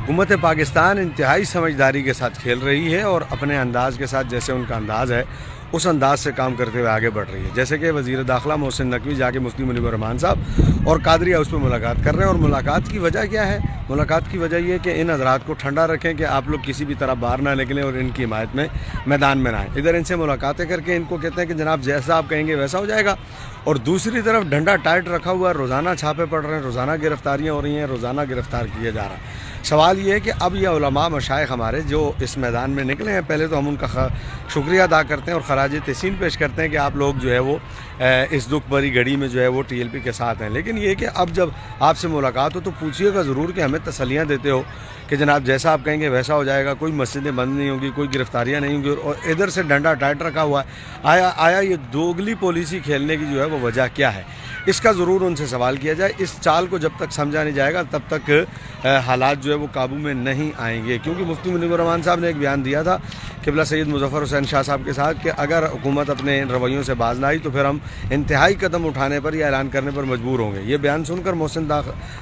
حکومت پاکستان انتہائی سمجھداری کے ساتھ کھیل رہی ہے اور اپنے انداز کے ساتھ، جیسے ان کا انداز ہے اس انداز سے کام کرتے ہوئے آگے بڑھ رہی ہے. جیسے کہ وزیر داخلہ محسن نقوی جا کے مفتی منیب الرحمان صاحب اور قادری ہاؤس پہ ملاقات کر رہے ہیں. اور ملاقات کی وجہ کیا ہے؟ ملاقات کی وجہ یہ کہ ان حضرات کو ٹھنڈا رکھیں کہ آپ لوگ کسی بھی طرح باہر نہ نکلیں اور ان کی حمایت میں میدان میں نہ آئیں. ادھر ان سے ملاقاتیں کر کے ان کو کہتے ہیں کہ جناب جیسا آپ کہیں گے ویسا ہو جائے گا، اور دوسری طرف ڈنڈا ٹائٹ رکھا ہوا ہے. روزانہ چھاپے پڑ رہے ہیں، روزانہ گرفتاریاں ہو رہی ہیں، روزانہ گرفتار کیے جا رہا ہے. سوال یہ ہے کہ اب یہ علماء مشائخ ہمارے جو اس میدان میں نکلے ہیں، پہلے تو ہم ان کا شکریہ ادا کرتے ہیں اور خراج تحسین پیش کرتے ہیں کہ آپ لوگ جو ہے وہ اس دکھ بھری گھڑی میں جو ہے وہ ٹی ایل پی کے ساتھ ہیں. لیکن یہ کہ اب جب آپ سے ملاقات ہو تو پوچھیے گا ضرور کہ ہمیں تسلیاں دیتے ہو کہ جناب جیسا آپ کہیں گے ویسا ہو جائے گا، کوئی مسجدیں بند نہیں ہوں گی، کوئی گرفتاریاں نہیں ہوں گی. اور ادھر سے ڈنڈا ٹائٹ رکھا ہوا ہے. آیا یہ دوگلی پالیسی کھیلنے کی جو ہے وہ وجہ کیا ہے؟ اس کا ضرور ان سے سوال کیا جائے. اس چال کو جب تک سمجھا نہیں جائے گا تب تک حالات جو ہے وہ قابو میں نہیں آئیں گے. کیونکہ مفتی منیب الرحمان صاحب نے ایک بیان دیا تھا قبلہ سید مظفر حسین شاہ صاحب کے ساتھ کہ اگر حکومت اپنے ان رویوں سے باز نہ آئی تو پھر ہم انتہائی قدم اٹھانے پر یا اعلان کرنے پر مجبور ہوں گے. یہ بیان سن کر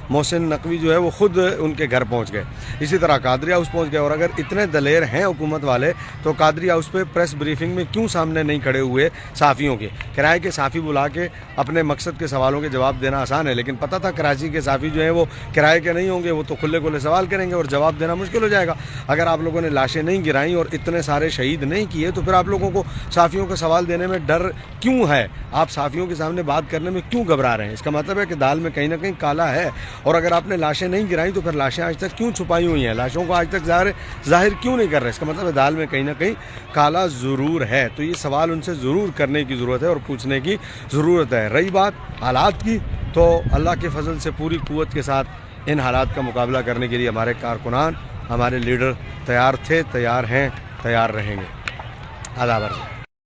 محسن نقوی جو ہے وہ خود ان کے گھر پہنچ گئے. اسی طرح قادری ہاؤس پہنچ گئے. اور اگر اتنے دلیر ہیں حکومت والے تو قادری ہاؤس پہ پریس بریفنگ میں کیوں سامنے نہیں کھڑے ہوئے صحافیوں کے؟ کرائے کے صحافی بلا کے اپنے مقصد کے سوالوں کے جواب دینا آسان ہے، لیکن پتہ تھا کراچی کے صحافی جو ہیں وہ کرائے کے نہیں ہوں گے، وہ تو کھلے کھلے سوال کریں گے اور جواب دینا مشکل ہو جائے گا. اگر آپ لوگوں نے لاشیں نہیں گرائیں اور اتنے سارے شہید نہیں کیے تو پھر آپ لوگوں کو صحافیوں کا سوال دینے میں ڈر کیوں ہے؟ آپ صحافیوں کے سامنے بات کرنے میں کیوں گھبرا رہے ہیں؟ اس کا مطلب ہے کہ دال میں کہیں نہ کہیں کالا ہے. اور اگر آپ نے لاشیں نہیں گرائیں تو پھر لاشیں آج تک کیوں چھپائی ہوئی ہیں؟ لاشوں کو آج تک ظاہر کیوں نہیں کر رہے؟ اس کا مطلب ہے دال میں کہیں نہ کہیں کالا ضرور ہے. تو یہ سوال ان سے ضرور کرنے کی ضرورت ہے اور پوچھنے کی ضرورت ہے. رہی بات حالات کی، تو اللہ کے فضل سے پوری قوت کے ساتھ ان حالات کا مقابلہ کرنے کے لیے ہمارے کارکنان، ہمارے لیڈر تیار تھے، تیار ہیں، تیار رہیں گے. آداب عرض.